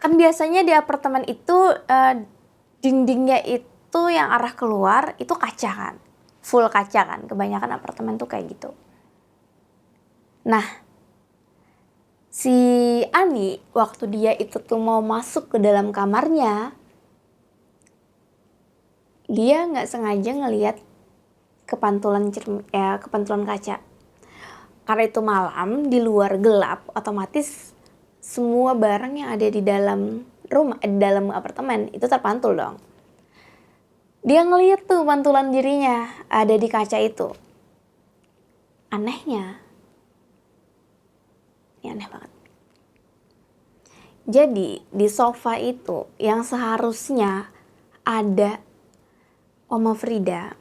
Kan biasanya di apartemen itu dindingnya itu yang arah keluar itu kaca kan, full kaca kan, kebanyakan apartemen tuh kayak gitu. Nah, si Ani waktu dia itu tuh mau masuk ke dalam kamarnya, dia nggak sengaja ngelihat kepantulan kaca. Karena itu malam, di luar gelap, otomatis semua barang yang ada di dalam rumah, di dalam apartemen itu terpantul dong. Dia ngeliat tuh pantulan dirinya ada di kaca itu. Anehnya, ini aneh banget. Jadi di sofa itu yang seharusnya ada Oma Frida,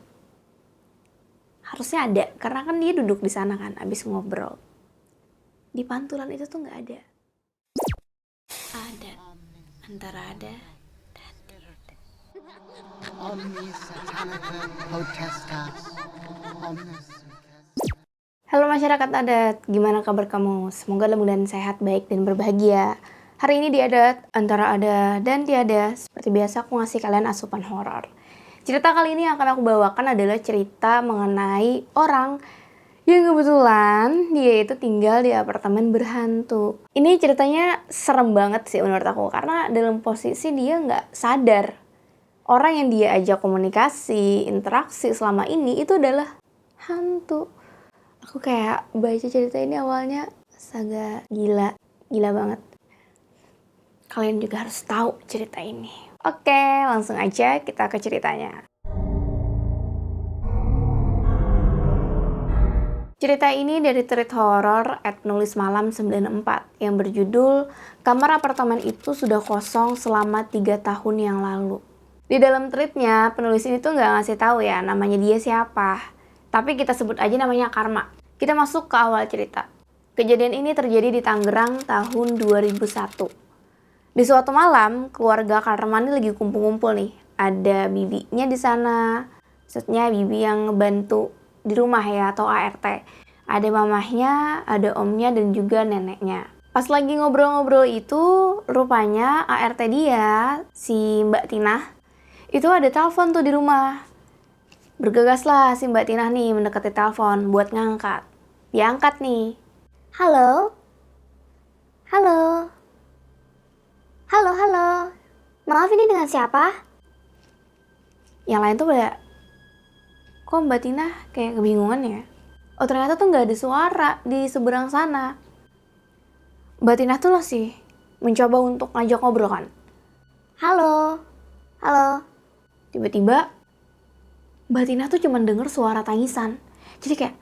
harusnya ada, karena kan dia duduk di sana kan abis ngobrol. Di pantulan itu tuh nggak ada. Ada, antara ada dan tidak. Halo masyarakat adat, gimana kabar kamu? Semoga dalam bulan sehat, baik, dan berbahagia. Hari ini di adat, antara ada dan tiada, seperti biasa aku ngasih kalian asupan horor. Cerita kali ini yang akan aku bawakan adalah cerita mengenai orang yang kebetulan dia itu tinggal di apartemen berhantu. Ini ceritanya serem banget sih menurut aku, karena dalam posisi dia nggak sadar orang yang dia ajak komunikasi, interaksi selama ini itu adalah hantu. Aku kayak baca cerita ini awalnya astaga, gila banget. Kalian juga harus tahu cerita ini. Oke, langsung aja kita ke ceritanya. Cerita ini dari thread horor @nulismalam94 yang berjudul Kamar Apartemen Itu Sudah Kosong Selama 3 Tahun Yang Lalu. Di dalam threadnya, penulis ini tuh nggak ngasih tahu ya namanya dia siapa. Tapi kita sebut aja namanya Karma. Kita masuk ke awal cerita. Kejadian ini terjadi di Tangerang tahun 2001. Di suatu malam, keluarga Karma ini lagi kumpul-kumpul nih. Ada bibinya di sana. Maksudnya bibi yang ngebantu di rumah ya, atau ART. Ada mamahnya, ada omnya, dan juga neneknya. Pas lagi ngobrol-ngobrol itu, rupanya ART dia, si Mbak Tina, itu ada telepon tuh di rumah. Bergegaslah si Mbak Tina nih mendekati telepon buat ngangkat. Diangkat nih. Halo? Halo? Halo? Maaf, ini dengan siapa? Yang lain tuh pada, kok Mbak Tina kayak kebingungan ya? Oh ternyata tuh gak ada suara di seberang sana. Mbak Tina tuh masih mencoba untuk ngajak ngobrol kan. Halo? Tiba-tiba Mbak Tina tuh cuma denger suara tangisan. Jadi kayak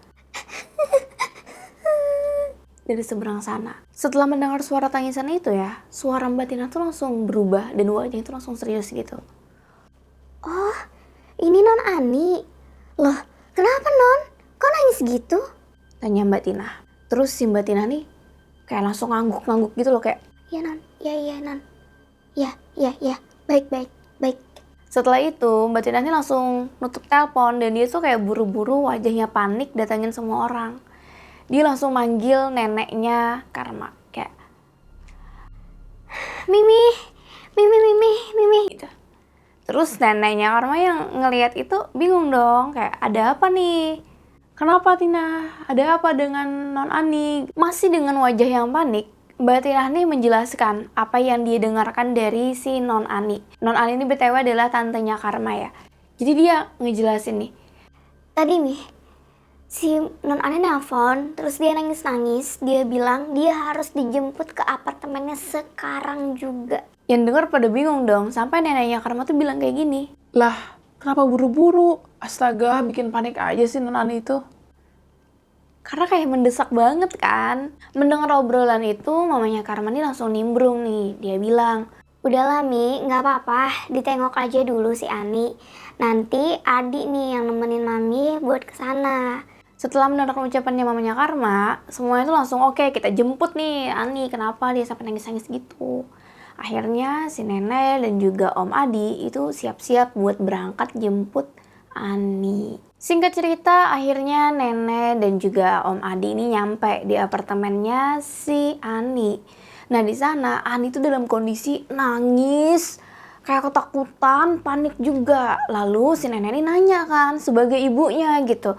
dari seberang sana. Setelah mendengar suara tangisan itu ya, suara Mbak Tina tuh langsung berubah dan wajahnya tuh langsung serius gitu. Oh, ini Non Ani. Loh, kenapa Non? Kok nangis gitu? Tanya Mbak Tina. Terus si Mbak Tina nih kayak langsung ngangguk-ngangguk gitu loh, kayak iya Non, iya Non. Ya, baik. Setelah itu Mbak Tina nih langsung nutup telepon dan dia tuh kayak buru-buru, wajahnya panik, datangin semua orang. Dia langsung manggil neneknya Karma, kayak Mimi gitu. Terus neneknya Karma yang ngelihat itu bingung dong, kayak ada apa nih? Kenapa Tina? Ada apa dengan Non Ani? Masih dengan wajah yang panik, Mbak Tina nih menjelaskan apa yang dia dengarkan dari si Non Ani. Non Ani ini BTW adalah tantenya Karma ya. Jadi dia ngejelasin nih. Tadi nih, si Non Ani nelfon, terus dia nangis-nangis. Dia bilang dia harus dijemput ke apartemennya sekarang juga. Yang denger pada bingung dong, sampai neneknya Karma tuh bilang kayak gini. Lah, kenapa buru-buru? Astaga, bikin panik aja sih Non Ani itu. Karena kayak mendesak banget kan. Mendengar obrolan itu, mamanya Karma nih langsung nimbrung nih. Dia bilang, udahlah Mi, gak apa-apa, ditengok aja dulu si Ani. Nanti adik nih yang nemenin Mami buat kesana. Setelah mendengarkan ucapannya mamanya Karma, semuanya tuh langsung oke, kita jemput nih Ani. Kenapa dia sampai nangis-nangis gitu? Akhirnya si nenek dan juga Om Adi itu siap-siap buat berangkat jemput Ani. Singkat cerita, akhirnya nenek dan juga Om Adi ini nyampe di apartemennya si Ani. Nah di sana Ani tuh dalam kondisi nangis, kayak ketakutan, panik juga. Lalu si nenek ini nanya kan sebagai ibunya gitu.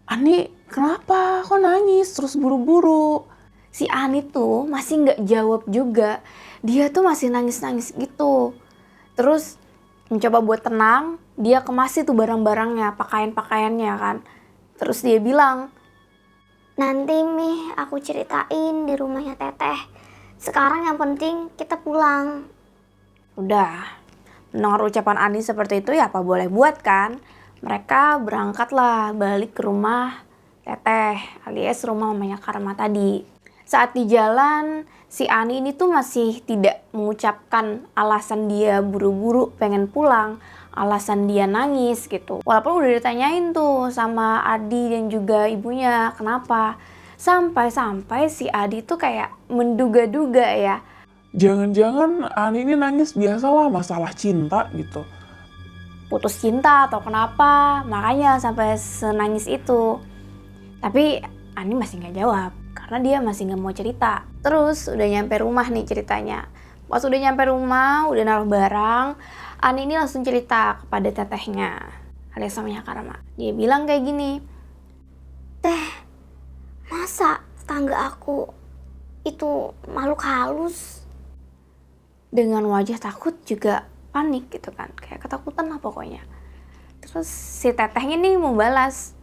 Ani, kenapa? Kok nangis? Terus buru-buru. Si Ani tuh masih nggak jawab juga. Dia tuh masih nangis-nangis gitu. Terus mencoba buat tenang, dia kemasi tuh barang-barangnya, pakaian-pakaiannya kan. Terus dia bilang, Nanti Mi, aku ceritain di rumahnya Teteh. Sekarang yang penting kita pulang. udah. Mendengar ucapan Ani seperti itu ya apa boleh buat kan. Mereka berangkatlah balik ke rumah Teteh alias rumah mamanya Karma tadi. Saat di jalan, si Ani ini tuh masih tidak mengucapkan alasan dia buru-buru pengen pulang, alasan dia nangis gitu. Walaupun udah ditanyain tuh sama Adi dan juga ibunya kenapa. Sampai-sampai si Adi tuh kayak menduga-duga ya. Jangan-jangan Ani ini nangis biasalah masalah cinta gitu. Putus cinta atau kenapa, makanya sampai senangis itu. Tapi Ani masih nggak jawab karena dia masih nggak mau cerita. Terus udah nyampe rumah nih ceritanya. Pas udah nyampe rumah, udah naruh barang, Ani ini langsung cerita kepada tetehnya alias namanya Karma. Dia bilang kayak gini, Teh, masa tetangga aku itu makhluk halus? dengan wajah takut juga panik gitu kan, kayak ketakutan lah pokoknya. Terus si tetehnya nih mau balas,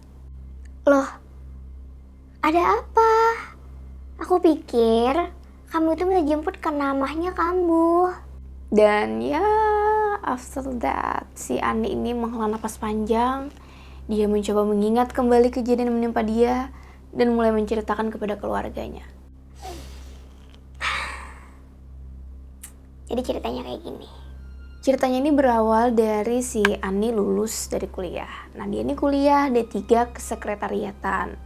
Loh, ada apa? Aku pikir kamu itu minta jemput karena mamahnya kambuh. dan ya after that si Ani ini menghela napas panjang. Dia mencoba mengingat kembali kejadian yang menimpa dia dan mulai menceritakan kepada keluarganya. Jadi ceritanya kayak gini. Ceritanya ini berawal dari si Ani lulus dari kuliah. Nah dia ini kuliah D3 kesekretariatan.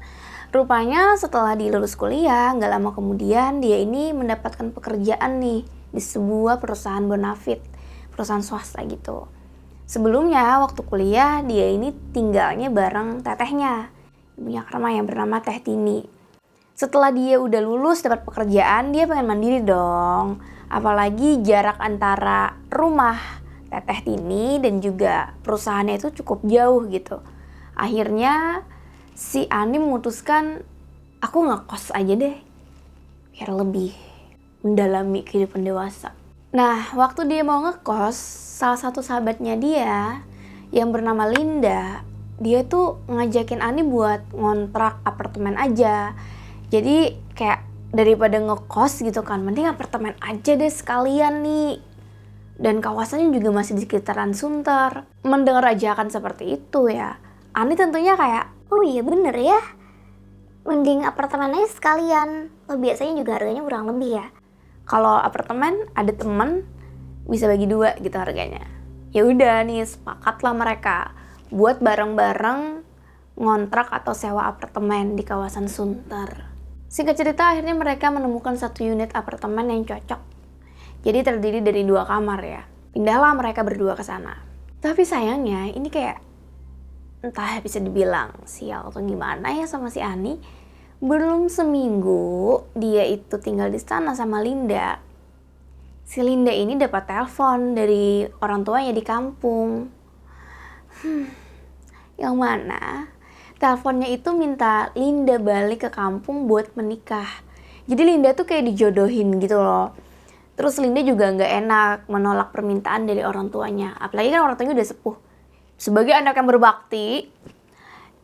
Rupanya setelah dia lulus kuliah, nggak lama kemudian dia ini mendapatkan pekerjaan nih di sebuah perusahaan bonafit, perusahaan swasta gitu. Sebelumnya waktu kuliah dia ini tinggalnya bareng tetehnya, ibunya Karma yang bernama Teh Tini. Setelah dia udah lulus dapat pekerjaan, dia pengen mandiri dong. Apalagi jarak antara rumah Teteh Tini dan juga perusahaannya itu cukup jauh gitu. Akhirnya si Ani memutuskan, aku ngekos aja deh biar lebih mendalami kehidupan dewasa. Nah waktu dia mau ngekos, salah satu sahabatnya dia yang bernama Linda, dia tuh ngajakin Ani buat ngontrak apartemen aja. Jadi kayak daripada ngekos gitu kan, mending apartemen aja deh sekalian nih. Dan kawasannya juga masih di sekitaran Sunter. Mendengar ajakan seperti itu ya, Ani tentunya kayak, Oh iya bener ya. Mending apartemen aja sekalian. Lo biasanya juga harganya kurang lebih ya. kalau apartemen ada temen bisa bagi 2 gitu harganya. Ya udah nih sepakatlah mereka buat bareng-bareng ngontrak atau sewa apartemen di kawasan Sunter. Singkat cerita akhirnya mereka menemukan satu unit apartemen yang cocok. Jadi terdiri dari 2 kamar ya. Pindahlah mereka berdua ke sana. Tapi sayangnya ini kayak entah bisa dibilang sial atau gimana ya sama si Ani. Belum seminggu dia itu tinggal di sana sama Linda. Si Linda ini dapat telepon dari orang tuanya di kampung. Yang mana teleponnya itu minta Linda balik ke kampung buat menikah. Jadi Linda tuh kayak dijodohin gitu loh. Terus Linda juga nggak enak menolak permintaan dari orang tuanya. Apalagi kan orang tuanya udah sepuh. Sebagai anak yang berbakti,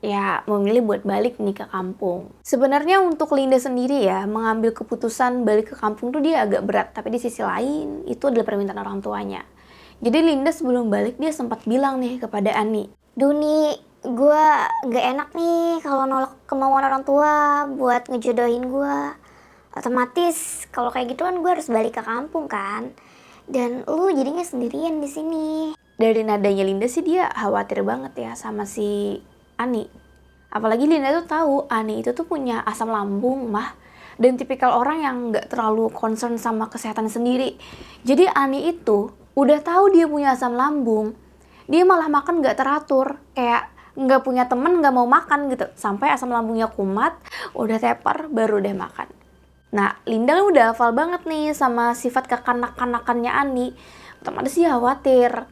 ya memilih buat balik nih ke kampung. Sebenarnya untuk Linda sendiri ya, mengambil keputusan balik ke kampung tuh dia agak berat. Tapi di sisi lain, itu adalah permintaan orang tuanya. Jadi Linda sebelum balik dia sempat bilang nih kepada Ani, Duni, gue gak enak nih kalau nolak kemauan orang tua buat ngejodohin gue. Otomatis kalau kayak gitu kan gue harus balik ke kampung kan. Dan lu jadinya sendirian di sini. dari nadanya Linda sih dia khawatir banget ya sama si Ani. Apalagi Linda tuh tahu Ani itu tuh punya asam lambung mah. Dan tipikal orang yang gak terlalu concern sama kesehatan sendiri. Jadi Ani itu udah tahu dia punya asam lambung. Dia malah makan gak teratur. Kayak gak punya temen gak mau makan gitu. Sampai asam lambungnya kumat, udah tepar baru deh makan. Nah, Linda kan udah hafal banget nih sama sifat kekanak-kanakannya Ani. Otomatis dia khawatir.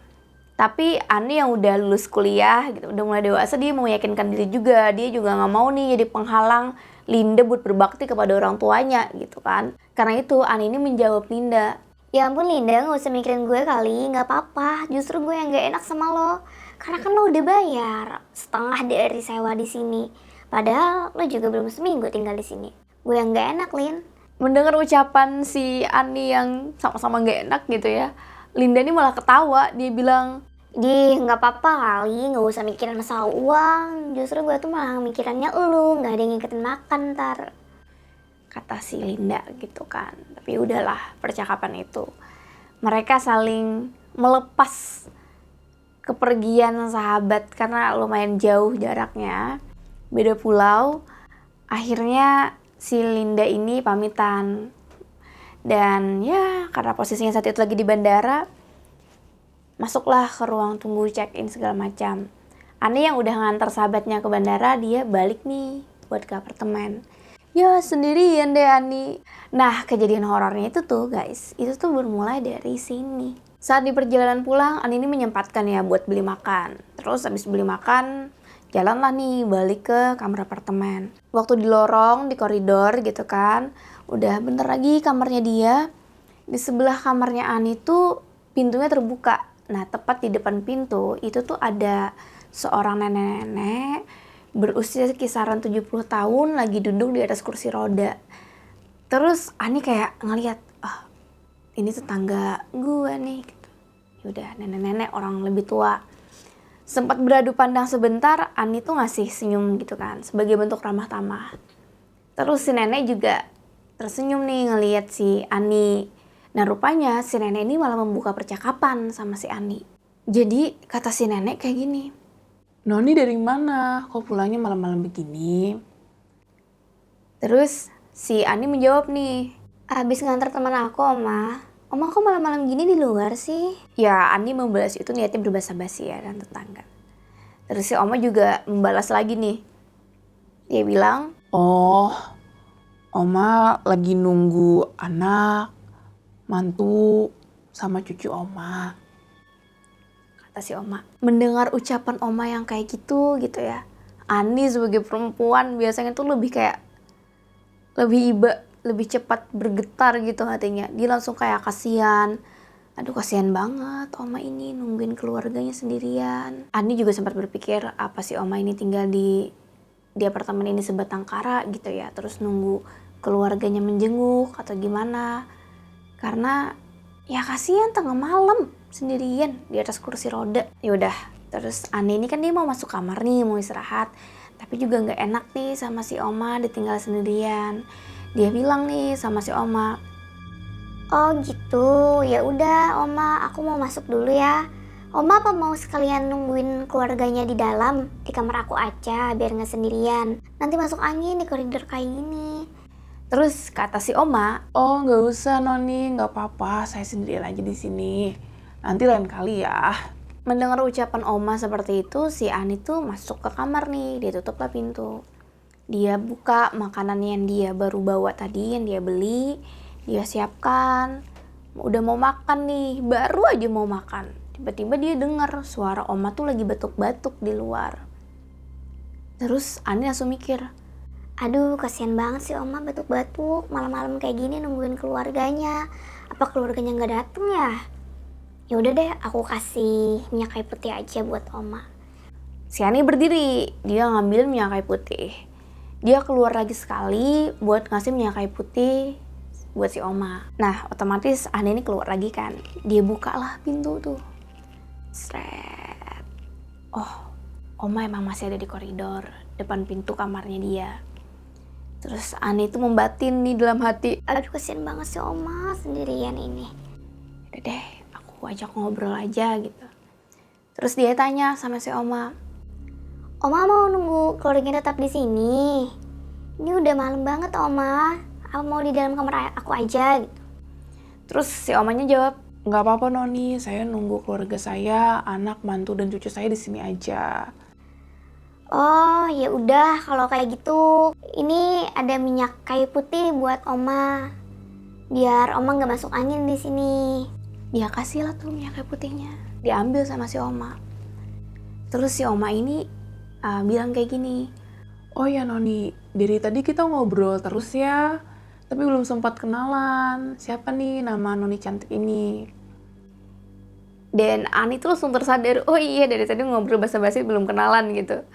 Tapi Ani yang udah lulus kuliah gitu, udah mulai dewasa, dia mau meyakinkan diri juga. Dia juga nggak mau nih jadi penghalang Linda buat berbakti kepada orang tuanya gitu kan. Karena itu Ani ini menjawab Linda. Ya ampun Linda, gak usah mikirin gue kali, gak apa-apa. Justru gue yang gak enak sama lo. Karena kan lo udah bayar setengah dari sewa di sini. Padahal lo juga belum seminggu tinggal di sini. Gue yang gak enak, Lin. Mendengar ucapan si Ani yang sama-sama gak enak gitu ya, Linda ini malah ketawa. Dia bilang, Gak apa-apa kali, gak usah mikirin masalah uang. Justru gue tuh malah mikirannya lo, gak ada yang ngikutin makan ntar. kata si Linda gitu kan. Tapi udahlah percakapan itu. Mereka saling melepas kepergian sahabat karena lumayan jauh jaraknya. Beda pulau. Akhirnya si Linda ini pamitan. Dan ya karena posisinya saat itu lagi di bandara, masuklah ke ruang tunggu check-in segala macam. Ani yang udah nganter sahabatnya ke bandara, dia balik nih buat ke apartemen. Ya sendirian deh Ani. Nah kejadian horornya itu tuh guys, itu tuh bermulai dari sini. Saat di perjalanan pulang, Ani ini menyempatkan ya buat beli makan. Terus habis beli makan, jalanlah nih balik ke kamar apartemen. Waktu di lorong, di koridor gitu kan, udah bentar lagi kamarnya dia. Di sebelah kamarnya Ani tuh pintunya terbuka. Nah tepat di depan pintu itu tuh ada seorang nenek-nenek berusia kisaran 70 tahun lagi duduk di atas kursi roda. Terus Ani kayak ngeliat, ini tetangga gue nih gitu. Yaudah nenek-nenek orang lebih tua. Sempat beradu pandang sebentar, Ani tuh ngasih senyum gitu kan sebagai bentuk ramah tamah. Terus si nenek juga tersenyum nih ngeliat si Ani. Nah rupanya si nenek ini malah membuka percakapan sama si Ani. Jadi kata si nenek kayak gini, Noni dari mana? Kok pulangnya malam-malam begini? terus si Ani menjawab nih, Abis nganter teman aku, Oma. Oma kok malam-malam gini di luar sih? ya Ani membalas itu niatnya berbasa-basi ya dan tetangga. Terus si Oma juga membalas lagi nih. Dia bilang, Oh, Oma lagi nunggu anak, mantu, sama cucu Oma. kata si Oma. Mendengar ucapan Oma yang kayak gitu ya. Ani sebagai perempuan biasanya tuh lebih kayak, lebih iba, lebih cepat bergetar gitu hatinya. Dia langsung kayak kasihan. Aduh kasihan banget Oma ini nungguin keluarganya sendirian. Ani juga sempat berpikir apa sih Oma ini tinggal di apartemen ini sebatang kara gitu ya. Terus nunggu keluarganya menjenguk atau gimana. Karena ya kasihan tengah malam sendirian di atas kursi roda. Yaudah, terus Ani ini kan dia mau masuk kamar nih, mau istirahat. Tapi juga nggak enak nih sama si Oma ditinggal sendirian. Dia bilang nih sama si Oma, Oh gitu, ya udah Oma, aku mau masuk dulu ya. Oma apa mau sekalian nungguin keluarganya di dalam, di kamar aku aja biar nggak sendirian. Nanti masuk angin di koridor kayak gini. terus kata si Oma, Oh, nggak usah Noni, nggak apa-apa, saya sendirian aja di sini. Nanti lain kali ya. mendengar ucapan Oma seperti itu, si Ani tuh masuk ke kamar nih, dia tutuplah pintu. Dia buka makanan yang dia baru bawa tadi, yang dia beli, dia siapkan. Udah mau makan nih, baru aja mau makan. Tiba-tiba dia dengar suara Oma tuh lagi batuk-batuk di luar. Terus Ani langsung mikir, Aduh, kasihan banget sih Oma batuk-batuk malam-malam kayak gini nungguin keluarganya. Apa keluarganya nggak dateng ya? Ya udah deh, aku kasih minyak kayu putih aja buat Oma. si Ani berdiri, dia ngambil minyak kayu putih. Dia keluar lagi sekali buat ngasih minyak kayu putih buat si Oma. Nah, otomatis Ani ini keluar lagi kan. Dia bukalah pintu tuh. Sret. Oh, Oma emang masih ada di koridor, depan pintu kamarnya dia. Terus Ani itu membatin nih dalam hati. Aduh, kasihan banget sih Oma sendirian ini. Udah deh, aku ajak ngobrol aja gitu. Terus dia tanya sama si Oma, Oma mau nunggu keluarganya tetap di sini. Ini udah malam banget Oma. Apa mau di dalam kamar aku aja gitu. terus si Omanya jawab, Nggak apa-apa Noni, saya nunggu keluarga saya, anak, mantu, dan cucu saya di sini aja. Oh, ya udah kalau kayak gitu. Ini ada minyak kayu putih buat Oma. Biar Oma nggak masuk angin di sini. Dia kasih lah tuh minyak kayu putihnya. Diambil sama si Oma. Terus si Oma ini bilang kayak gini. Oh ya Noni, dari tadi kita ngobrol terus ya, tapi belum sempat kenalan. Siapa nih nama Noni cantik ini? Dan Ani tuh langsung tersadar, oh iya dari tadi ngobrol basa-basi belum kenalan gitu.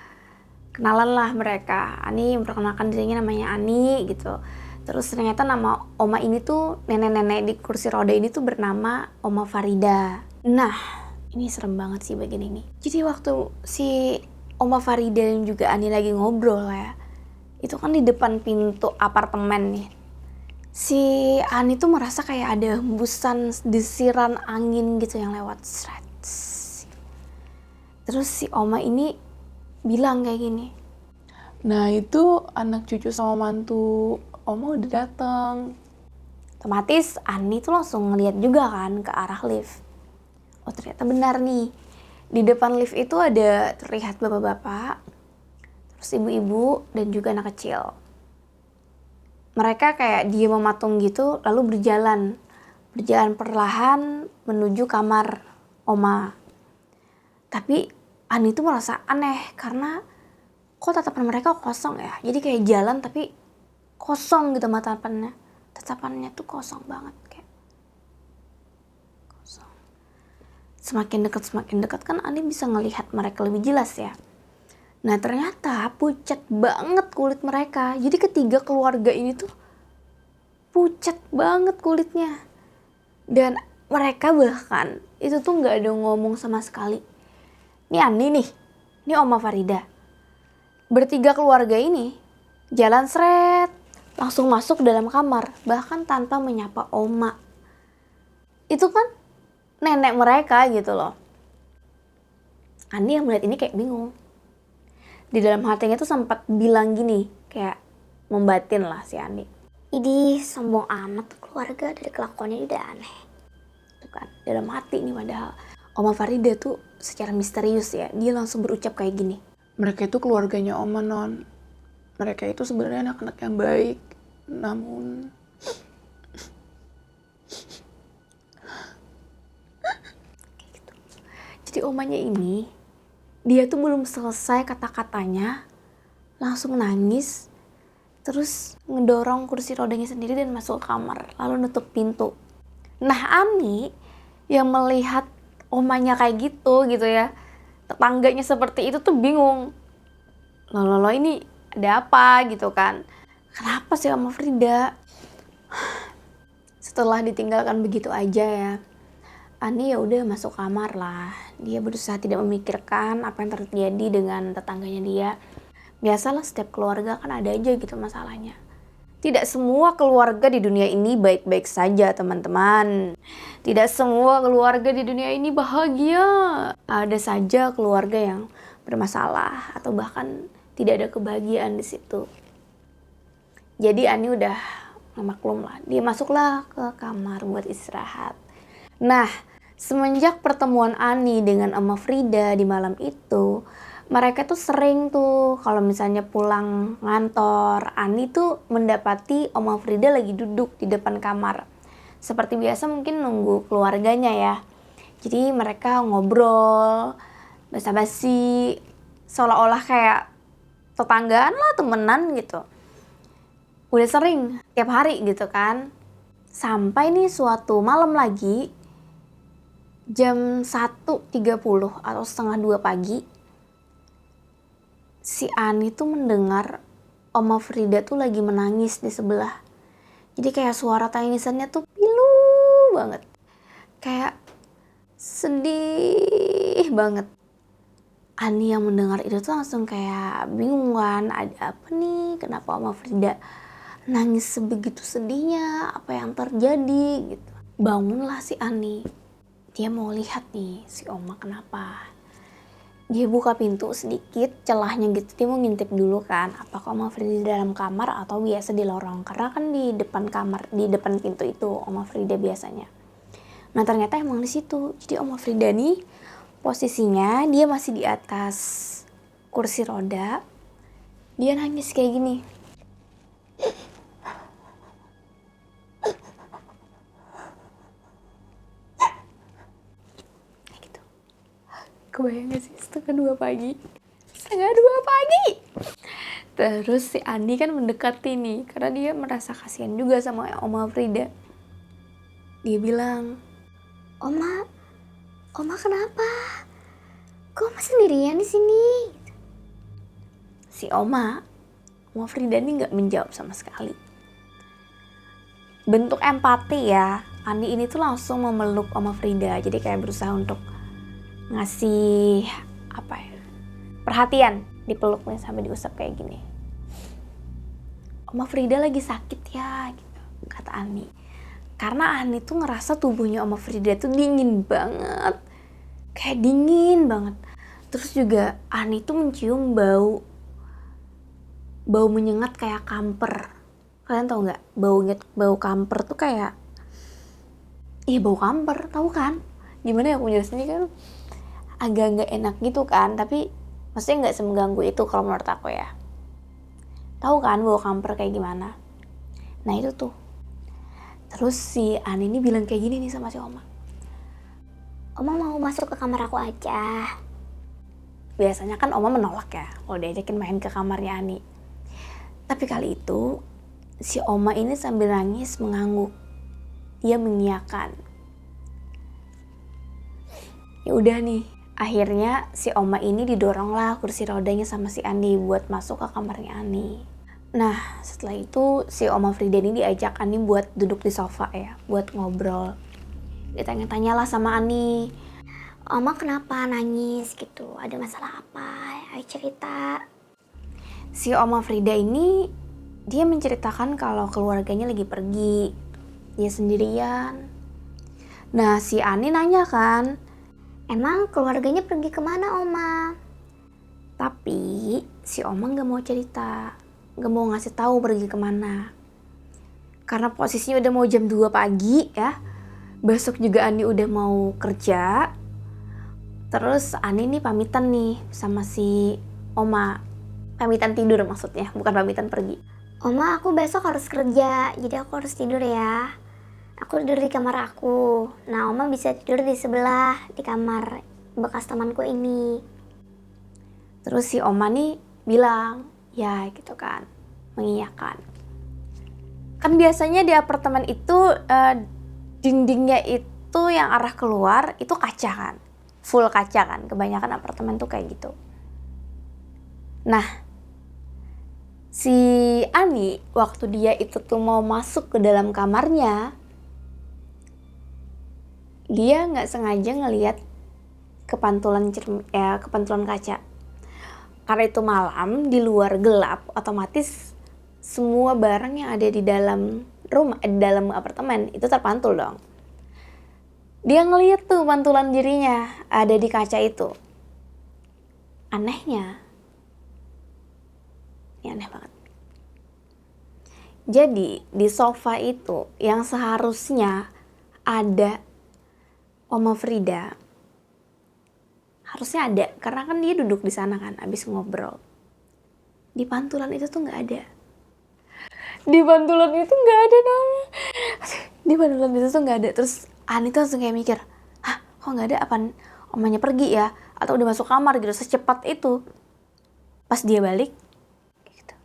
Kenalan lah mereka. Ani memperkenalkan dirinya namanya Ani gitu. Terus ternyata nama Oma ini tuh, nenek-nenek di kursi roda ini tuh bernama Oma Farida. Nah, ini serem banget sih bagian ini. Jadi waktu si Oma Farida dan juga Ani lagi ngobrol ya, itu kan di depan pintu apartemen nih. Si Ani tuh merasa kayak ada hembusan desiran angin gitu yang lewat. Terus si Oma ini bilang kayak gini. Nah itu anak cucu sama mantu Oma udah datang. Otomatis Ani tuh langsung ngeliat juga kan ke arah lift. Oh ternyata benar nih. Di depan lift itu ada terlihat bapak-bapak, terus ibu-ibu dan juga anak kecil. Mereka kayak dia mematung gitu lalu berjalan perlahan menuju kamar Oma. Tapi Ani tuh merasa aneh karena kok tatapan mereka kosong ya. Jadi kayak jalan tapi kosong gitu tatapannya. Tatapannya tuh kosong banget kayak kosong. Semakin dekat kan Ani bisa ngelihat mereka lebih jelas ya. Nah ternyata pucat banget kulit mereka. Jadi ketiga keluarga ini tuh pucat banget kulitnya. Dan mereka bahkan itu tuh gak ada ngomong sama sekali. Ini Ani nih, ini Oma Farida. Bertiga keluarga ini jalan seret, langsung masuk dalam kamar. Bahkan tanpa menyapa Oma. Itu kan nenek mereka gitu loh. Ani yang melihat ini kayak bingung. Di dalam hatinya tuh sempat bilang gini, kayak membatin lah si Ani. Ini sombong amat keluarga, dari kelakuannya udah aneh. Tuh kan, dalam hati nih padahal. Oma Farida tuh secara misterius ya, dia langsung berucap kayak gini. Mereka itu keluarganya Oma Non. Mereka itu sebenarnya anak-anak yang baik. Namun kayak gitu. Jadi omanya ini, dia tuh belum selesai kata-katanya, langsung nangis, terus ngedorong kursi rodanya sendiri dan masuk ke kamar, lalu nutup pintu. Nah Ani yang melihat omanya kayak gitu ya, tetangganya seperti itu tuh bingung. Loh ini ada apa gitu kan? Kenapa sih Oma Frida? Setelah ditinggalkan begitu aja ya, Ani ya udah masuk kamar lah. Dia berusaha tidak memikirkan apa yang terjadi dengan tetangganya dia. Biasalah setiap keluarga kan ada aja gitu masalahnya. Tidak semua keluarga di dunia ini baik-baik saja teman-teman. Tidak semua keluarga di dunia ini bahagia. Ada saja keluarga yang bermasalah atau bahkan tidak ada kebahagiaan di situ. Jadi Ani udah maklum lah. Dia masuklah ke kamar buat istirahat. Nah, semenjak pertemuan Ani dengan Oma Frida di malam itu, mereka tuh sering tuh kalau misalnya pulang ngantor, Ani tuh mendapati Oma Frida lagi duduk di depan kamar. Seperti biasa mungkin nunggu keluarganya ya. Jadi mereka ngobrol, basa-basi, seolah-olah kayak tetanggaan lah, temenan gitu. Udah sering, tiap hari gitu kan. Sampai nih suatu malam lagi, jam 1.30 atau setengah 2 pagi, si Ani tuh mendengar Oma Frida tuh lagi menangis di sebelah. Jadi kayak suara tangisannya tuh pilu banget. Kayak sedih banget. Ani yang mendengar itu tuh langsung kayak bingung kan. Ada apa nih? Kenapa Oma Frida nangis sebegitu sedihnya? Apa yang terjadi gitu. Bangunlah si Ani. Dia mau lihat nih si Oma kenapa. Dia buka pintu sedikit, celahnya gitu, dia mau ngintip dulu kan, apakah Oma Frida di dalam kamar atau biasa di lorong. Karena kan di depan kamar, di depan pintu itu Oma Frida biasanya. Nah ternyata emang di situ. Jadi Oma Frida nih posisinya dia masih di atas kursi roda, dia nangis kayak gini. Kayak gitu. Kebayang gak sih setengah 2 pagi? Setengah 2 pagi! Terus si Andi kan mendekati nih, karena dia merasa kasihan juga sama Oma Frida. Dia bilang, Oma kenapa? Kok Oma sendirian di sini? si Oma Frida ini nggak menjawab sama sekali. Bentuk empati ya, Andi ini tuh langsung memeluk Oma Frida, jadi kayak berusaha untuk ngasih perhatian, dipeluknya sampai diusap kayak gini. Oma Frida lagi sakit ya, gitu, kata Ani. Karena Ani tuh ngerasa tubuhnya Oma Frida tuh dingin banget, kayak dingin banget. Terus juga Ani tuh mencium bau menyengat kayak kamper. Kalian tahu nggak? Bau kamper tuh kayak, bau kamper, tahu kan? Gimana ya aku jelasinnya, kan agak nggak enak gitu kan, tapi maksudnya nggak semengganggu itu kalau menurut aku ya. Tahu kan bau kamper kayak gimana? Nah itu tuh. Terus si Ani ini bilang kayak gini nih sama si Oma. Oma mau masuk ke kamar aku aja. Biasanya kan Oma menolak ya kalau diajakin main ke kamarnya Ani. Tapi kali itu si Oma ini sambil nangis mengangguk. Dia mengiyakan. Ya udah nih, akhirnya si Oma ini didorong lah kursi rodanya sama si Andi buat masuk ke kamarnya Ani. Nah setelah itu si Oma Frida ini diajak Ani buat duduk di sofa ya, buat ngobrol. Ditanya-tanyalah sama Ani. Oma kenapa nangis gitu? Ada masalah apa? Ayo cerita. Si Oma Frida ini dia menceritakan kalau keluarganya lagi pergi, dia sendirian. Nah si Ani nanya kan, Emang keluarganya pergi kemana Oma? tapi si Oma nggak mau cerita, nggak mau ngasih tahu pergi kemana. Karena posisinya udah mau jam 2 pagi ya, besok juga Ani udah mau kerja. Terus Ani nih pamitan nih sama si Oma, pamitan tidur maksudnya, bukan pamitan pergi. Oma aku besok harus kerja, jadi aku harus tidur ya. Aku tidur di kamar aku. Nah Oma bisa tidur di sebelah, di kamar bekas temanku ini. Terus si Oma nih bilang, ya gitu kan, mengiyakan. Kan biasanya di apartemen itu dindingnya itu yang arah keluar itu kaca kan, full kaca kan, kebanyakan apartemen tuh kayak gitu. Nah, si Ani waktu dia itu tuh mau masuk ke dalam kamarnya, dia nggak sengaja ngelihat kepantulan kaca. Karena itu malam, di luar gelap, otomatis semua barang yang ada di dalam rumah, di dalam apartemen itu terpantul dong. Dia ngeliat tuh pantulan dirinya ada di kaca itu. Anehnya, ini aneh banget. Jadi di sofa itu yang seharusnya ada Oma Frida, harusnya ada, karena kan dia duduk di sana kan abis ngobrol. Di pantulan itu tuh nggak ada. Di pantulan itu nggak ada dong. Di pantulan itu tuh nggak ada. Terus Ani tuh langsung kayak mikir, hah kok nggak ada? Apaan omanya pergi ya? Atau udah masuk kamar gitu secepat itu? Pas dia balik, gitu.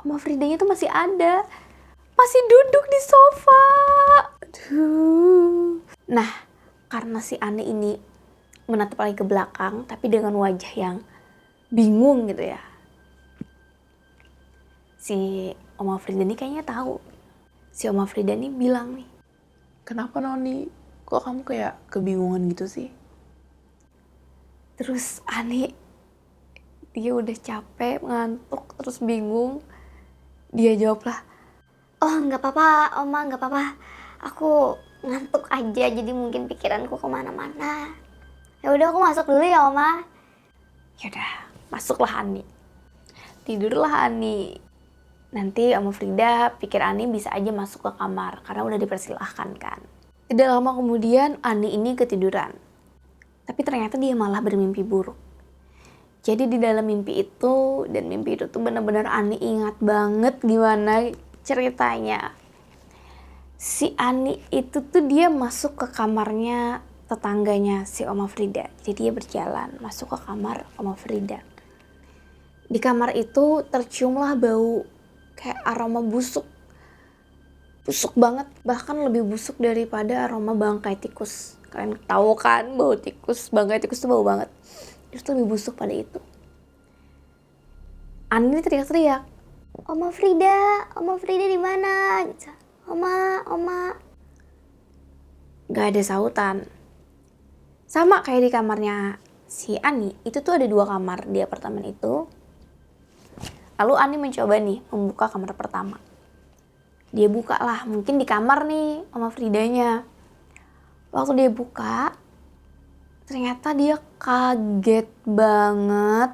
Oma Fridanya tuh masih ada, masih duduk di sofa. Aduh. Nah, karena si Ani ini menatap lagi ke belakang, tapi dengan wajah yang bingung gitu ya. Si Oma Frida ini kayaknya tahu. Si Oma Frida ini bilang nih, Kenapa Noni? Kok kamu kayak kebingungan gitu sih? terus Ani, dia udah capek, ngantuk, terus bingung. Dia jawab lah, Oh nggak apa-apa Oma, nggak apa-apa. Aku ngantuk aja, jadi mungkin pikiranku kemana-mana. Ya udah aku masuk dulu ya Oma. yaudah masuklah Ani. Tidurlah Ani. Nanti Oma Frida pikir Ani bisa aja masuk ke kamar, karena udah dipersilahkan kan. Tidak lama kemudian Ani ini ketiduran. Tapi ternyata dia malah bermimpi buruk. Jadi di dalam mimpi itu, dan mimpi itu tuh bener-bener Ani ingat banget gimana ceritanya. Si Ani itu tuh dia masuk ke kamarnya tetangganya si Oma Frida. Jadi dia berjalan masuk ke kamar Oma Frida. Di kamar itu terciumlah bau kayak aroma busuk. Busuk banget, bahkan lebih busuk daripada aroma bangkai tikus. Kalian tahu kan bau tikus, bangkai tikus tuh bau banget. Itu lebih busuk pada itu. Ani teriak-teriak, Oma Frida di mana? Oma. Gak ada sautan. Sama kayak di kamarnya si Ani, itu tuh ada 2 kamar di apartemen itu. Lalu Ani mencoba nih membuka kamar pertama. Dia buka lah, mungkin di kamar nih Oma Fridanya. Waktu dia buka, ternyata dia kaget banget.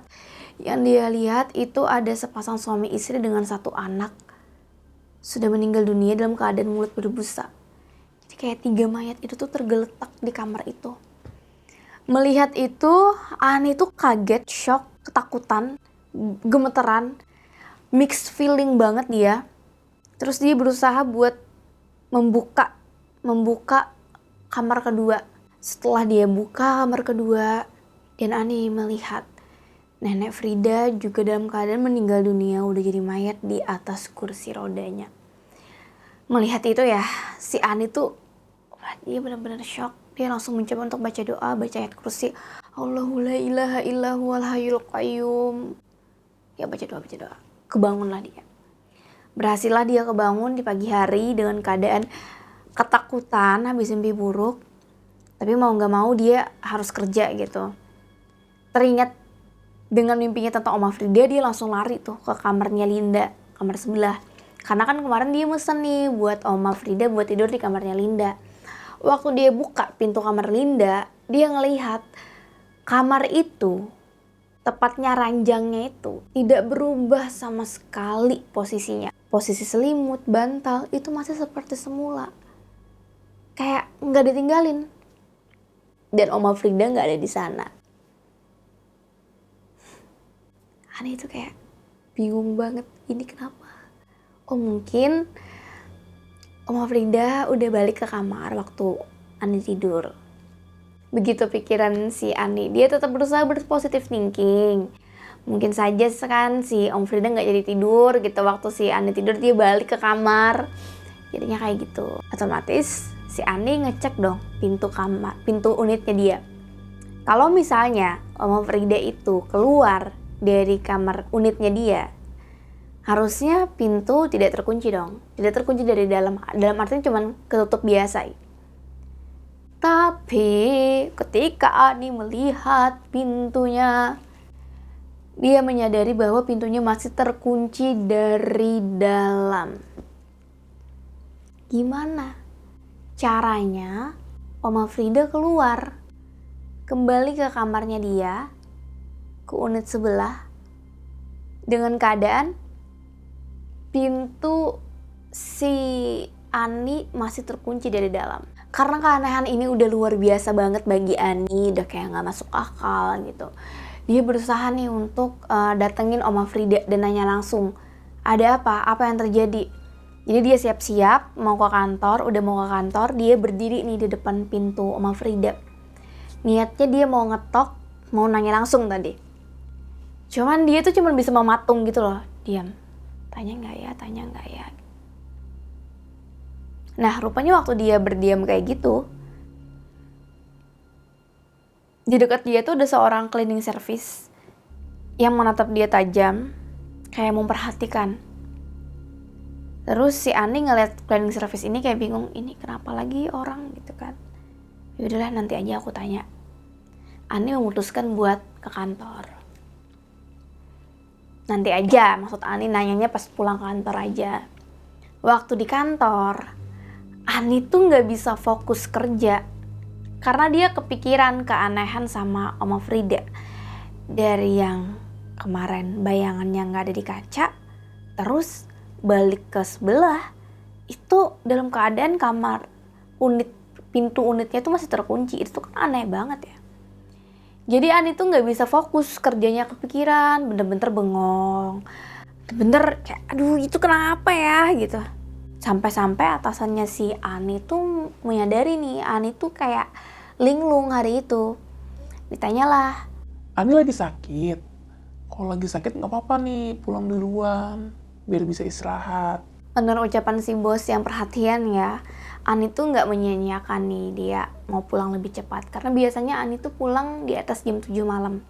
Yang dia lihat itu ada sepasang suami istri dengan 1 anak. Sudah meninggal dunia dalam keadaan mulut berbusa. Jadi kayak 3 mayat itu tuh tergeletak di kamar itu. Melihat itu, Ani tuh kaget, shock, ketakutan, gemeteran, mixed feeling banget dia. Terus dia berusaha buat membuka kamar kedua. Setelah dia buka kamar kedua, dan Ani melihat Nenek Frida juga dalam keadaan meninggal dunia, udah jadi mayat di atas kursi rodanya. Melihat itu ya, si Ani tuh dia benar-benar shock. Dia langsung mencoba untuk baca doa, baca ayat kursi. Allahu la ilaha illa huwal hayyul qayyum. Ya baca doa. Kebangunlah dia. Berhasillah dia kebangun di pagi hari dengan keadaan ketakutan habis mimpi buruk. Tapi mau gak mau dia harus kerja gitu. Teringat dengan mimpinya tentang Oma Frida, dia langsung lari tuh ke kamarnya Linda, kamar sebelah. Karena kan kemarin dia mesen nih buat Oma Frida buat tidur di kamarnya Linda. Waktu dia buka pintu kamar Linda, dia ngelihat kamar itu, tepatnya ranjangnya itu, tidak berubah sama sekali posisinya. Posisi selimut, bantal, itu masih seperti semula. Kayak nggak ditinggalin. Dan Oma Frida nggak ada di sana. Ani itu kayak bingung banget, ini kenapa? Oh mungkin Oma Frida udah balik ke kamar waktu Ani tidur. Begitu pikiran si Ani, dia tetap berusaha berpositif thinking. Mungkin saja kan si Om Frida gak jadi tidur gitu, waktu si Ani tidur dia balik ke kamar. Jadinya kayak gitu. Otomatis si Ani ngecek dong pintu unitnya dia. Kalau misalnya Om Frida itu keluar dari kamar unitnya dia, harusnya pintu tidak terkunci dong. Tidak terkunci dari dalam artinya cuman ketutup biasa. Tapi ketika Ani melihat pintunya, dia menyadari bahwa pintunya masih terkunci dari dalam. Gimana caranya Oma Frida keluar, kembali ke kamarnya dia, ke unit sebelah, dengan keadaan pintu si Ani masih terkunci dari dalam. Karena keanehan ini udah luar biasa banget bagi Ani, udah kayak gak masuk akal gitu. Dia berusaha nih untuk datengin Oma Frida dan nanya langsung, ada apa? Apa yang terjadi? Jadi dia siap-siap mau ke kantor, udah mau ke kantor, dia berdiri nih di depan pintu Oma Frida. Niatnya dia mau ngetok, mau nanya langsung tadi. Cuman dia tuh cuma bisa mematung gitu loh, diam. Tanya nggak ya. Nah rupanya waktu dia berdiam kayak gitu, di dekat dia tuh ada seorang cleaning service yang menatap dia tajam, kayak memperhatikan. Terus si Ani ngeliat cleaning service ini kayak bingung, ini kenapa lagi orang gitu kan. Yaudahlah nanti aja aku tanya. Ani memutuskan buat ke kantor. Nanti aja, maksud Ani nanyanya pas pulang kantor aja. Waktu di kantor, Ani tuh gak bisa fokus kerja. Karena dia kepikiran keanehan sama Oma Frida. Dari yang kemarin bayangannya gak ada di kaca, terus balik ke sebelah, itu dalam keadaan pintu unitnya tuh masih terkunci. Itu kan aneh banget ya. Jadi Ani tuh nggak bisa fokus kerjanya, kepikiran, bener-bener bengong. Bener kayak aduh itu kenapa ya gitu. Sampai-sampai atasannya si Ani tuh menyadari nih, Ani tuh kayak linglung hari itu. Ditanyalah, Ani lagi sakit. Kalau lagi sakit nggak apa-apa nih, pulang duluan biar bisa istirahat. bener ucapan si bos yang perhatian ya, Ani tuh nggak menyia-nyiakan nih dia mau pulang lebih cepat. Karena biasanya Ani tuh pulang di atas jam 7 malam.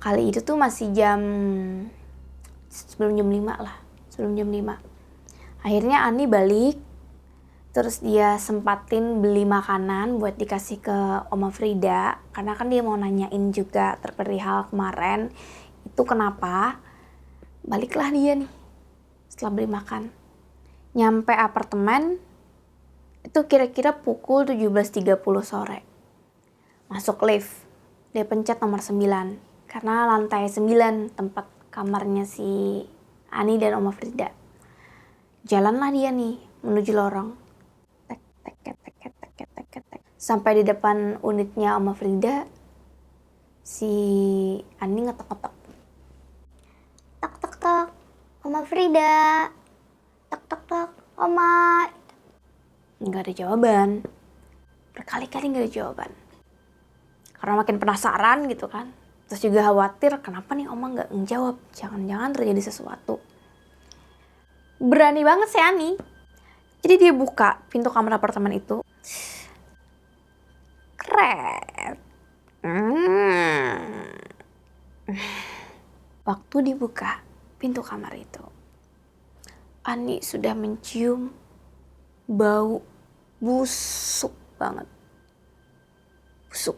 Kali itu tuh masih sebelum jam 5 lah, sebelum jam 5. Akhirnya Ani balik, terus dia sempatin beli makanan buat dikasih ke Oma Frida. Karena kan dia mau nanyain juga perihal kemarin, itu kenapa. Baliklah dia nih, setelah beli makan. Nyampe apartemen, itu kira-kira pukul 17.30 sore. Masuk lift, dia pencet nomor 9. Karena lantai 9 tempat kamarnya si Ani dan Oma Frida. Jalanlah dia nih menuju lorong. Tek, tek, tek, tek, tek, tek, tek, tek, tek. Sampai di depan unitnya Oma Frida, si Ani ngetok-ngetok. Tok tok tok, Oma Frida. Tok tok tok, Oma. Nggak ada jawaban. Berkali-kali nggak ada jawaban. Karena makin penasaran gitu kan. Terus juga khawatir kenapa nih Oma nggak ngejawab. Jangan-jangan terjadi sesuatu. Berani banget si Ani. Jadi dia buka pintu kamar apartemen itu. Kret. Waktu dibuka pintu kamar itu, Ani sudah mencium bau busuk banget. Busuk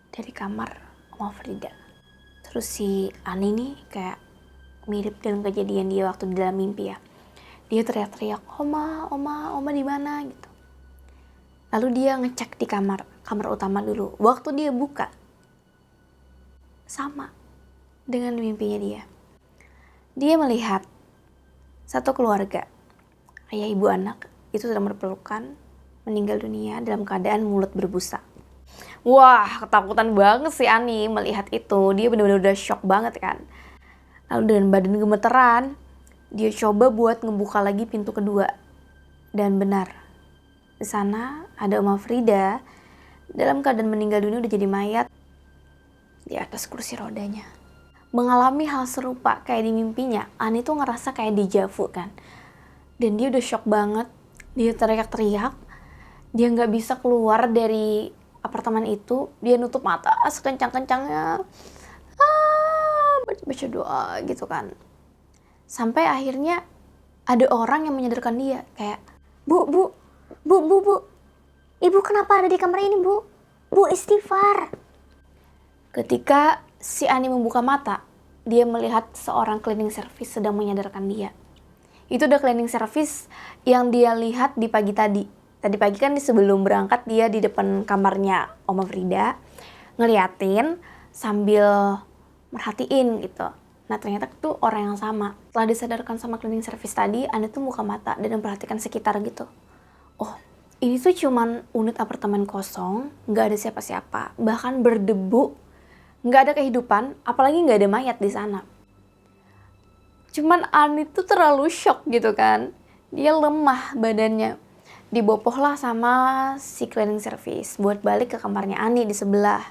dari kamar Oma Frida. Terus si Ani nih kayak mirip dengan kejadian dia waktu di dalam mimpi ya. Dia teriak-teriak, Oma di mana gitu. Lalu dia ngecek di kamar utama dulu. Waktu dia buka, sama dengan mimpinya dia. Dia melihat satu keluarga, ayah ibu anak, itu sedang berpelukan, meninggal dunia dalam keadaan mulut berbusa. Wah, ketakutan banget sih Ani melihat itu. Dia benar-benar udah shock banget kan. Lalu dengan badan gemeteran, dia coba buat ngebuka lagi pintu kedua. Dan benar, di sana ada Oma Frida dalam keadaan meninggal dunia udah jadi mayat di atas kursi rodanya. Mengalami hal serupa kayak di mimpinya, Ani tuh ngerasa kayak dejavu kan. Dan dia udah shock banget, dia teriak-teriak, dia nggak bisa keluar dari apartemen itu, dia nutup mata sekencang-kencangnya, baca doa gitu kan. Sampai akhirnya ada orang yang menyadarkan dia, kayak, Bu, Ibu kenapa ada di kamar ini, Bu? Bu, istighfar. ketika si Ani membuka mata, dia melihat seorang cleaning service sedang menyadarkan dia. Itu udah cleaning service yang dia lihat di pagi tadi. Tadi pagi kan sebelum berangkat dia di depan kamarnya Oma Frida, ngeliatin sambil merhatiin gitu. Nah ternyata itu orang yang sama. Setelah disadarkan sama cleaning service tadi, Ani tuh buka mata dan memperhatikan sekitar gitu. Oh, ini tuh cuman unit apartemen kosong, nggak ada siapa-siapa, bahkan berdebu. Nggak ada kehidupan, apalagi nggak ada mayat di sana. Cuman Ani tuh terlalu shock gitu kan. Dia lemah badannya. Dibopohlah sama si cleaning service buat balik ke kamarnya Ani di sebelah.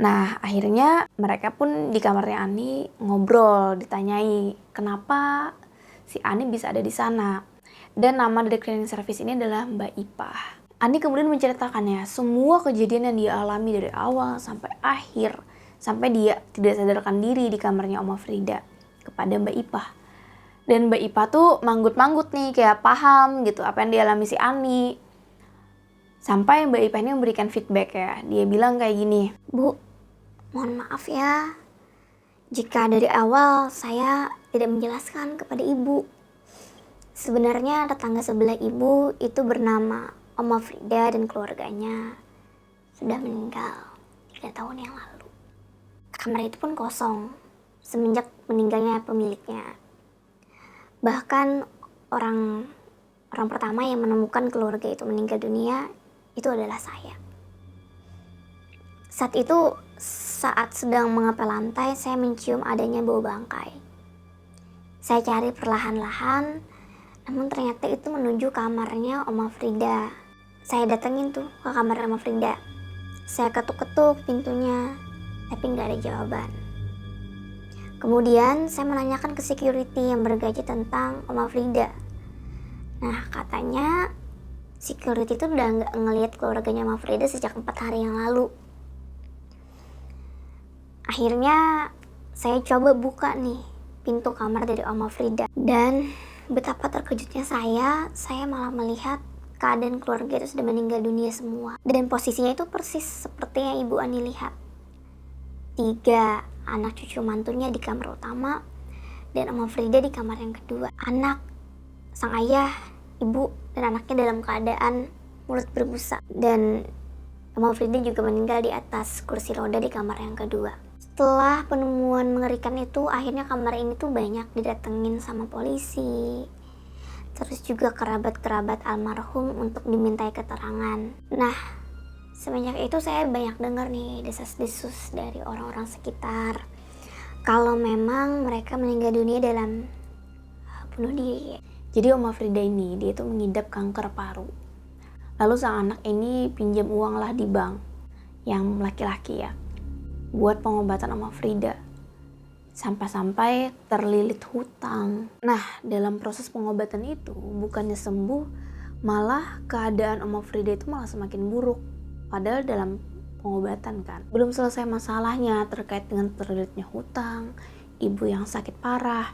Nah akhirnya mereka pun di kamarnya Ani ngobrol, ditanyai kenapa si Ani bisa ada di sana. Dan nama dari cleaning service ini adalah Mbak Ipah. Ani kemudian menceritakannya semua kejadian yang dia alami dari awal sampai akhir, sampai dia tidak sadarkan diri di kamarnya Oma Frida kepada Mbak Ipah. Dan Mbak Ipah tuh manggut-manggut nih, kayak paham gitu apa yang dialami si Ani. Sampai Mbak Ipah ini memberikan feedback ya. Dia bilang kayak gini, Bu, mohon maaf ya jika dari awal saya tidak menjelaskan kepada Ibu. Sebenarnya tetangga sebelah Ibu itu bernama Oma Frida dan keluarganya sudah meninggal 3 tahun yang lalu. Kamar itu pun kosong semenjak meninggalnya pemiliknya. Bahkan orang pertama yang menemukan keluarga itu meninggal dunia itu adalah saya. Saat itu saat sedang mengepel lantai, saya mencium adanya bau bangkai. Saya cari perlahan-lahan, namun ternyata itu menuju kamarnya Oma Frida. Saya datengin tuh ke kamar Oma Frida. Saya ketuk-ketuk pintunya, tapi nggak ada jawaban. Kemudian saya menanyakan ke security yang bergaji tentang Oma Frida. Nah, katanya security itu udah nggak ngelihat keluarganya Oma Frida sejak 4 hari yang lalu. Akhirnya saya coba buka nih pintu kamar dari Oma Frida. Dan betapa terkejutnya saya malah melihat keadaan keluarga itu sudah meninggal dunia semua. Dan posisinya itu persis seperti yang Ibu Ani lihat. 3 anak cucu mantunya di kamar utama dan Oma Frida di kamar yang kedua. Anak, sang ayah, ibu, dan anaknya dalam keadaan mulut berbusa. Dan Oma Frida juga meninggal di atas kursi roda di kamar yang kedua. Setelah penemuan mengerikan itu, akhirnya kamar ini tuh banyak didatengin sama polisi. Terus juga kerabat-kerabat almarhum untuk dimintai keterangan. Nah, semenjak itu saya banyak dengar nih desas-desus dari orang-orang sekitar. Kalau memang mereka meninggal dunia dalam bunuh diri. Jadi Oma Frida ini, dia itu mengidap kanker paru. Lalu sang anak ini pinjam uang lah di bank, yang laki-laki ya, buat pengobatan Oma Frida. Sampai-sampai terlilit hutang. Nah, dalam proses pengobatan itu, bukannya sembuh, malah keadaan Oma Frida itu malah semakin buruk. Padahal dalam pengobatan kan, belum selesai masalahnya terkait dengan terlilitnya hutang, ibu yang sakit parah.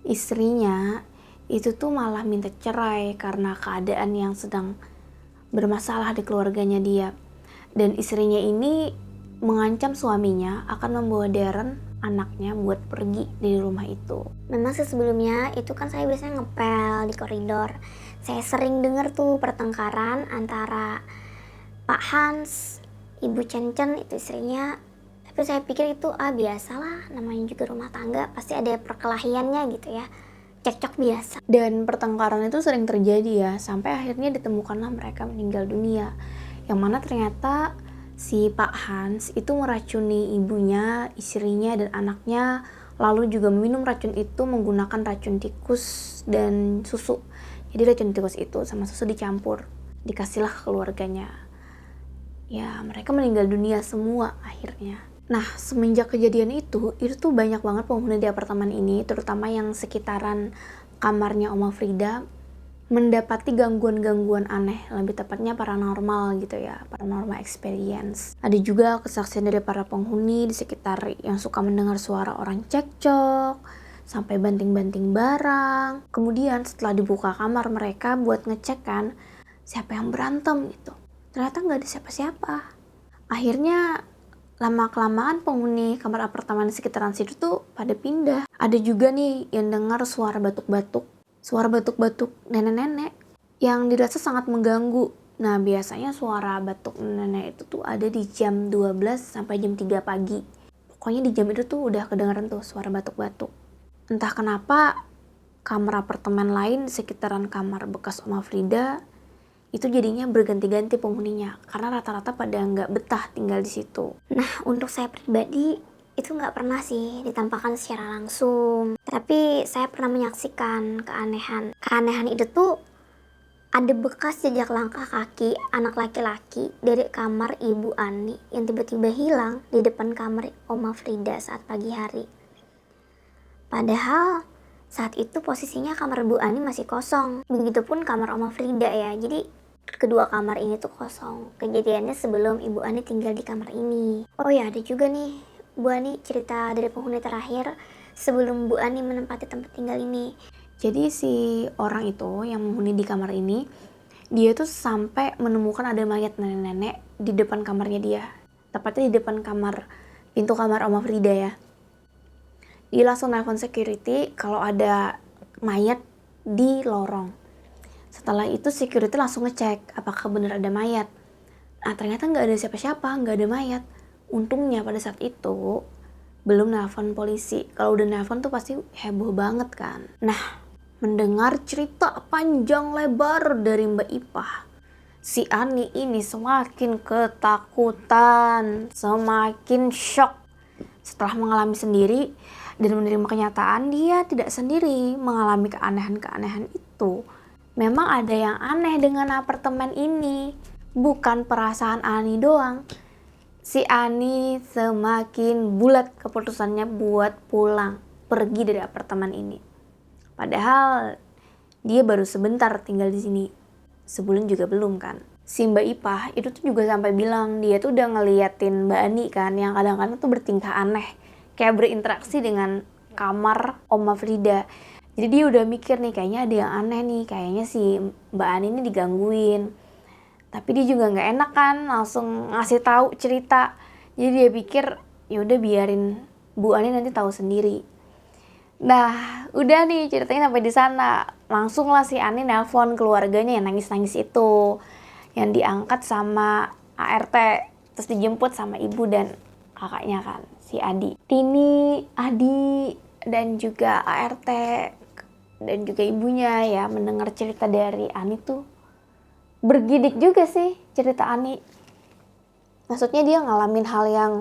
Istrinya itu tuh malah minta cerai karena keadaan yang sedang bermasalah di keluarganya dia. Dan istrinya ini mengancam suaminya akan membawa Darren, anaknya, buat pergi dari rumah itu. Memang sih sebelumnya itu kan saya biasanya ngepel di koridor. Saya sering dengar tuh pertengkaran antara Pak Hans, Ibu Cencen itu istrinya. Tapi saya pikir itu biasalah, namanya juga rumah tangga, pasti ada perkelahiannya gitu ya. Cekcok biasa. Dan pertengkaran itu sering terjadi ya, sampai akhirnya ditemukanlah mereka meninggal dunia. Yang mana ternyata si Pak Hans itu meracuni ibunya, istrinya, dan anaknya. Lalu juga minum racun itu menggunakan racun tikus dan susu. Jadi racun tikus itu sama susu dicampur, dikasihlah ke keluarganya. Ya, mereka meninggal dunia semua akhirnya. Nah, semenjak kejadian itu tuh banyak banget penghuni di apartemen ini, terutama yang sekitaran kamarnya Oma Frida, mendapati gangguan-gangguan aneh, lebih tepatnya paranormal gitu ya, paranormal experience. Ada juga kesaksian dari para penghuni di sekitar yang suka mendengar suara orang cekcok, sampai banting-banting barang. Kemudian setelah dibuka kamar mereka buat ngecek kan, siapa yang berantem gitu. Ternyata nggak ada siapa-siapa. Akhirnya lama-kelamaan penghuni kamar apartemen di sekitaran situ tuh pada pindah. Ada juga nih yang dengar suara batuk-batuk. Suara batuk-batuk nenek-nenek yang dirasa sangat mengganggu. Nah, biasanya suara batuk nenek itu tuh ada di jam 12 sampai jam 3 pagi. Pokoknya di jam itu tuh udah kedengaran tuh suara batuk-batuk. Entah kenapa kamar apartemen lain di sekitaran kamar bekas Oma Frida itu jadinya berganti-ganti penghuninya karena rata-rata pada nggak betah tinggal di situ. Nah, untuk saya pribadi itu nggak pernah sih ditampakkan secara langsung, tapi saya pernah menyaksikan keanehan. Keanehan itu tuh ada bekas jejak langkah kaki anak laki-laki dari kamar Ibu Ani yang tiba-tiba hilang di depan kamar Oma Frida saat pagi hari. Padahal saat itu posisinya kamar Bu Ani masih kosong. Begitupun kamar Oma Frida ya. Jadi kedua kamar ini tuh kosong. Kejadiannya sebelum Ibu Ani tinggal di kamar ini. Oh ya, ada juga nih Bu Ani cerita dari penghuni terakhir sebelum Bu Ani menempati tempat tinggal ini. Jadi si orang itu yang menghuni di kamar ini, dia tuh sampai menemukan ada mayat nenek-nenek di depan kamarnya dia. Tepatnya di depan pintu kamar Oma Frida ya. Dia langsung nelpon security kalau ada mayat di lorong. Setelah itu security langsung ngecek apakah benar ada mayat. Nah, ternyata nggak ada siapa-siapa, nggak ada mayat. Untungnya pada saat itu belum nelpon polisi. Kalau udah nelpon tuh pasti heboh banget kan. Nah, mendengar cerita panjang lebar dari Mbak Ipah, Si Ani ini semakin ketakutan, semakin shock setelah mengalami sendiri dan menerima kenyataan dia tidak sendiri mengalami keanehan-keanehan itu. Memang ada yang aneh dengan apartemen ini, bukan perasaan Ani doang. Si Ani semakin bulat keputusannya buat pulang, pergi dari apartemen ini. Padahal dia baru sebentar tinggal di sini. Sebulan juga belum kan. Si Mbak Ipah itu tuh juga sampai bilang dia tuh udah ngeliatin Mbak Ani kan yang kadang-kadang tuh bertingkah aneh. Kayak berinteraksi dengan kamar Oma Frida. Jadi dia udah mikir nih kayaknya ada yang aneh nih. Kayaknya si Mbak Ani ini digangguin. Tapi dia juga nggak enak kan langsung ngasih tahu cerita. Jadi dia pikir ya udah biarin Bu Ani nanti tahu sendiri. Nah, udah nih ceritanya sampai di sana. Langsung lah si Ani nelpon keluarganya yang nangis-nangis itu. Yang diangkat sama ART, terus dijemput sama ibu dan kakaknya kan, si Adi. Tini, Adi, dan juga ART, dan juga ibunya ya mendengar cerita dari Ani tuh. Bergidik juga sih cerita Ani. Maksudnya dia ngalamin hal yang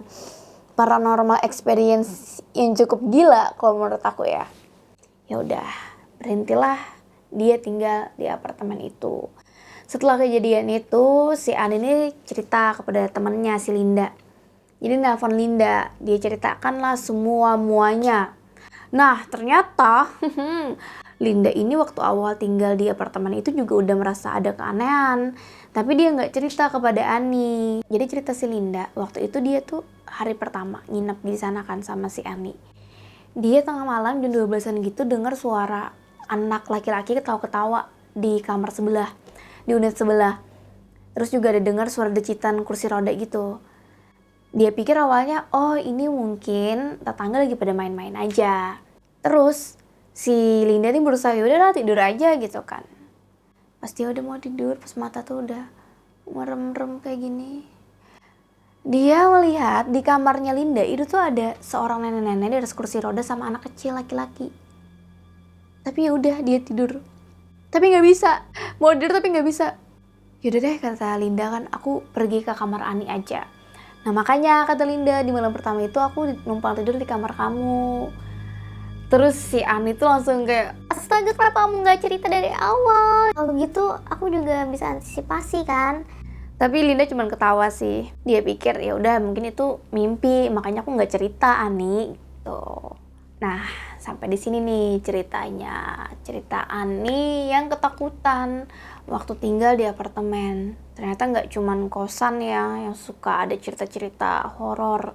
paranormal experience yang cukup gila kalau menurut aku ya. Ya udah, berhentilah dia tinggal di apartemen itu. Setelah kejadian itu, si Ani ini cerita kepada temannya si Linda. Jadi nelpon Linda, dia ceritakanlah muanya. Nah, ternyata Linda ini waktu awal tinggal di apartemen itu juga udah merasa ada keanehan. Tapi dia nggak cerita kepada Ani. Jadi cerita si Linda, waktu itu dia tuh hari pertama nginep di sana kan sama si Ani. Dia tengah malam jam 12-an gitu dengar suara anak laki-laki ketawa-ketawa di kamar sebelah, di unit sebelah. Terus juga ada dengar suara decitan kursi roda gitu. Dia pikir awalnya, oh ini mungkin tetangga lagi pada main-main aja. Terus si Linda nih berusaha yaudah tidur aja gitu kan. Pas dia udah mau tidur, pas mata tuh udah merem-merem kayak gini, dia melihat di kamarnya Linda itu tuh ada seorang nenek-nenek di atas kursi roda sama anak kecil laki-laki. Tapi ya udah dia tidur. Tapi nggak bisa, mau tidur tapi nggak bisa. Yaudah deh kata Linda kan, aku pergi ke kamar Ani aja. Nah makanya kata Linda di malam pertama itu aku numpang tidur di kamar kamu. Terus si Ani tuh langsung kayak, astaga kenapa kamu gak cerita dari awal? Kalau gitu aku juga bisa antisipasi kan. Tapi Linda cuma ketawa sih. Dia pikir ya udah mungkin itu mimpi, makanya aku gak cerita Ani gitu. Nah sampai di sini nih ceritanya. Cerita Ani yang ketakutan waktu tinggal di apartemen. Ternyata gak cuma kosan ya yang suka ada cerita-cerita horor.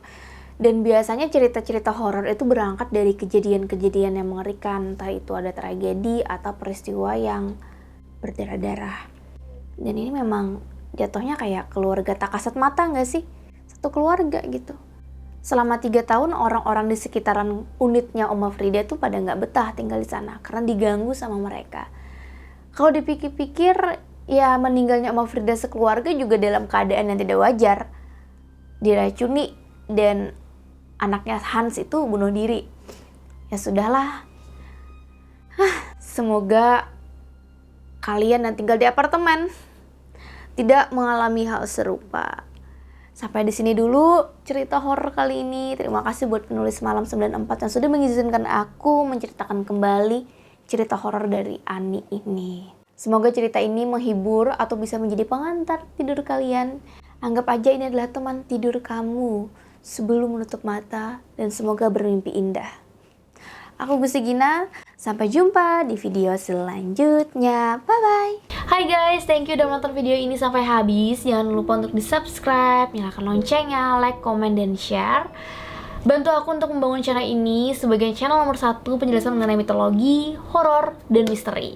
Dan biasanya cerita-cerita horor itu berangkat dari kejadian-kejadian yang mengerikan, entah itu ada tragedi atau peristiwa yang berdarah-darah. Dan ini memang jatuhnya kayak keluarga tak kasat mata gak sih? Satu keluarga gitu. Selama 3 tahun orang-orang di sekitaran unitnya Oma Frida tuh pada gak betah tinggal di sana karena diganggu sama mereka. Kalau dipikir-pikir, ya meninggalnya Oma Frida sekeluarga juga dalam keadaan yang tidak wajar. Diracuni dan anaknya Hans itu bunuh diri. Ya sudahlah. Semoga kalian yang tinggal di apartemen tidak mengalami hal serupa. Sampai di sini dulu cerita horor kali ini. Terima kasih buat penulis Malam 94 yang sudah mengizinkan aku menceritakan kembali cerita horor dari Ani ini. Semoga cerita ini menghibur atau bisa menjadi pengantar tidur kalian. Anggap aja ini adalah teman tidur kamu sebelum menutup mata, dan semoga bermimpi indah. Aku Gusti Gina, sampai jumpa di video selanjutnya. Bye-bye. Hai guys, thank you udah menonton video ini sampai habis. Jangan lupa untuk di-subscribe, nyalakan loncengnya, like, komen, dan share. Bantu aku untuk membangun channel ini sebagai channel nomor 1 penjelasan mengenai mitologi, horor, dan misteri.